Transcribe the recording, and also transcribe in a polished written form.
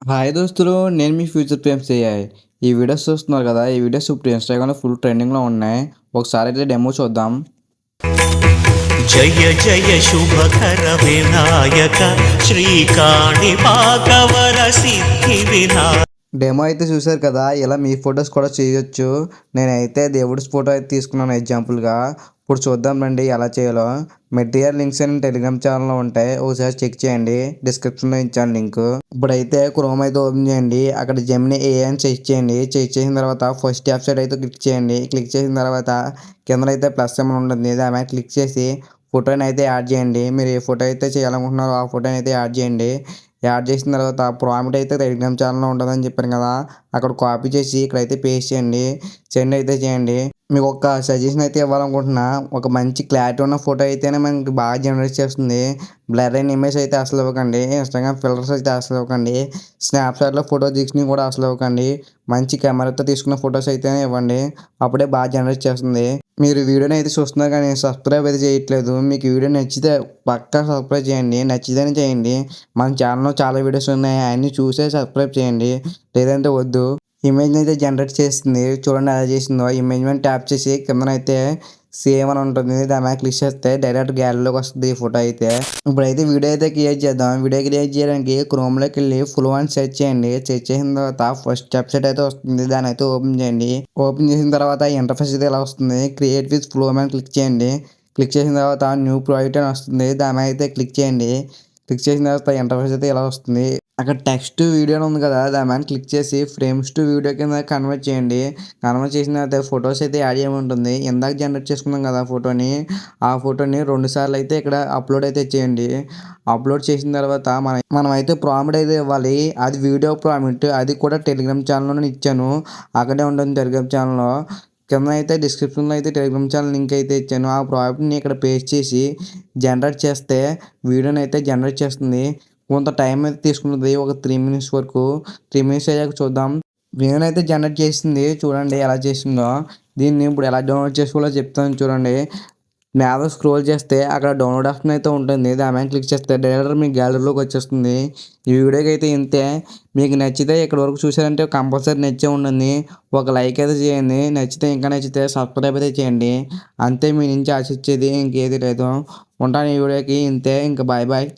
Hi దోస్తులు, నేను మీ future Prem's అయ్యాయి. ఈ వీడియోస్ చూస్తున్నారు కదా, ఈ వీడియోస్ ఇప్పుడు ఇన్స్టాగ్రామ్లో ఫుల్ ట్రెండింగ్లో ఉన్నాయి. ఒకసారి అయితే డెమో చూద్దాం. జయ జయ శుభకర వినాయక శ్రీకాణి పాకవర సిద్ధి వినాయక. డెమో అయితే చూసారు కదా, ఇలా మీ ఫొటోస్ కూడా చేయొచ్చు. నేనైతే దేవుడి ఫోటో అయితే తీసుకున్నాను ఎగ్జాంపుల్గా. ఇప్పుడు చూద్దాం రండి ఎలా చేయాలో. మెటీరియల్ లింక్స్ అని టెలిగ్రామ్ ఛానల్లో ఉంటాయి, ఒకసారి చెక్ చేయండి. డిస్క్రిప్షన్లో ఇచ్చాను లింక్. ఇప్పుడైతే క్రోమ్ అయితే ఓపెన్ చేయండి. అక్కడ జెమినీ AI అని చెక్ చేయండి. చెక్ చేసిన తర్వాత ఫస్ట్ వెబ్సైట్ అయితే క్లిక్ చేయండి. క్లిక్ చేసిన తర్వాత కింద అయితే ప్లస్ సింబల్ ఉంటుంది, దాని మీద క్లిక్ చేసి ఫోటోని అయితే యాడ్ చేయండి. మీరు ఏ ఫోటో అయితే చేయాలనుకుంటున్నారో ఆ ఫోటోని అయితే యాడ్ చేయండి. యాడ్ చేసిన తర్వాత ప్రాంప్ట్ అయితే టెలిగ్రామ్ ఛానల్లో ఉంటుందని చెప్పాను కదా, అక్కడ కాపీ చేసి ఇక్కడైతే పేస్ట్ చేయండి. సెండ్ అయితే చేయండి. మీకు ఒక సజెషన్ అయితే ఇవ్వాలనుకుంటున్నా, ఒక మంచి క్లారిటీ ఉన్న ఫోటో అయితేనే మనకి బాగా జనరేట్ చేస్తుంది. బ్లర్ అయిన ఇమేజ్ అయితే అసలు ఇవ్వకండి. ఇన్స్టాగ్రామ్ ఫిల్టర్స్ అయితే అసలు ఇవ్వకండి. స్నాప్చాట్లో ఫోటో తీసుకుని కూడా అసలు ఇవ్వకండి. మంచి కెమెరాతో తీసుకున్న ఫొటోస్ అయితేనే ఇవ్వండి, అప్పుడే బాగా జనరేట్ చేస్తుంది. మీరు వీడియోని అయితే చూస్తున్నారు కానీ సబ్స్క్రైబ్ అయితే చేయట్లేదు. మీకు వీడియో నచ్చితే పక్కా సబ్స్క్రైబ్ చేయండి, నచ్చితేనే చేయండి. మన ఛానల్లో చాలా వీడియోస్ ఉన్నాయి, అన్నీ చూసే సబ్స్క్రైబ్ చేయండి, లేదంటే వద్దు. ఇమేజ్ అయితే జనరేట్ చేస్తుంది, చూడండి ఎలా చేసిందో. ఇమేజ్ మీద ట్యాప్ చేసి కిందనైతే సేవ్ అని ఉంటుంది, దాని మీద క్లిక్ చేస్తే డైరెక్ట్ గ్యాలరీలోకి వస్తుంది ఈ ఫోటో అయితే. ఇప్పుడైతే వీడియో అయితే క్రియేట్ చేద్దాం. వీడియో క్రియేట్ చేయడానికి క్రోమ్లోకి వెళ్ళి ఫుల్ వన్ సెర్చ్ చేయండి. సెర్చ్ చేసిన తర్వాత ఫస్ట్ వెబ్సైట్ అయితే వస్తుంది, దాని అయితే ఓపెన్ చేయండి. ఓపెన్ చేసిన తర్వాత ఇంటర్ఫేస్ అయితే ఇలా వస్తుంది. క్రియేట్ విత్ ఫ్లో మీద క్లిక్ చేయండి. క్లిక్ చేసిన తర్వాత న్యూ ప్రాజెక్ట్ అని వస్తుంది, దాని మీద అయితే క్లిక్ చేయండి. క్లిక్ చేసిన తర్వాత ఇంటర్ఫేస్ అయితే ఇలా వస్తుంది. అక్కడ టెక్స్ట్ వీడియో ఉంది కదా, దాని మీద క్లిక్ చేసి ఫ్రేమ్స్ టు వీడియో కింద కన్వర్ట్ చేయండి. కన్వర్ట్ చేసిన తర్వాత ఫొటోస్ అయితే యాడ్ చేయమంటుంది. ఇందాక జనరేట్ చేసుకున్నాం కదా ఫోటోని, ఆ ఫోటోని 2 సార్లు అయితే ఇక్కడ అప్లోడ్ అయితే చేయండి. అప్లోడ్ చేసిన తర్వాత మనం అయితే ప్రాంప్ట్ అయితే ఇవ్వాలి. అది వీడియో ప్రాంప్ట్, అది కూడా టెలిగ్రామ్ ఛానల్లో ఇచ్చాను, అక్కడే ఉంటుంది టెలిగ్రామ్ ఛానల్లో. కింద అయితే డిస్క్రిప్షన్లో అయితే టెలిగ్రామ్ ఛానల్ లింక్ అయితే ఇచ్చాను. ఆ ప్రాంప్ట్ని ఇక్కడ పేస్ట్ చేసి జనరేట్ చేస్తే వీడియోని అయితే జనరేట్ చేస్తుంది. కొంత టైం అయితే తీసుకుంటుంది, ఒక 3 మినిట్స్ వరకు. 3 మినిట్స్ అయ్యాక చూద్దాం. వీడియోని అయితే జనరేట్ చేసింది, చూడండి ఎలా చేసిందో. దీన్ని ఇప్పుడు ఎలా డౌన్లోడ్ చేసుకోవాలో చెప్తాను చూడండి. మీద స్క్రోల్ చేస్తే అక్కడ డౌన్లోడ్ ఆప్షన్ అయితే ఉంటుంది, దాని మీద క్లిక్ చేస్తే డైరెక్ట్ మీ గ్యాలరీలోకి వచ్చేస్తుంది. ఈ వీడియోకి అయితే ఇంతే. మీకు నచ్చితే ఇక్కడ వరకు చూసారంటే కంపల్సరీ నచ్చే ఉంటుంది. ఒక లైక్ అయితే చేయండి, నచ్చితే ఇంకా నచ్చితే సబ్స్క్రైబ్ అయితే చేయండి. అంతే మీ నుంచి ఆశించేది ఇంకేది లేదు. ఉంటాను ఈ వీడియోకి ఇంతే, ఇంకా బాయ్ బాయ్.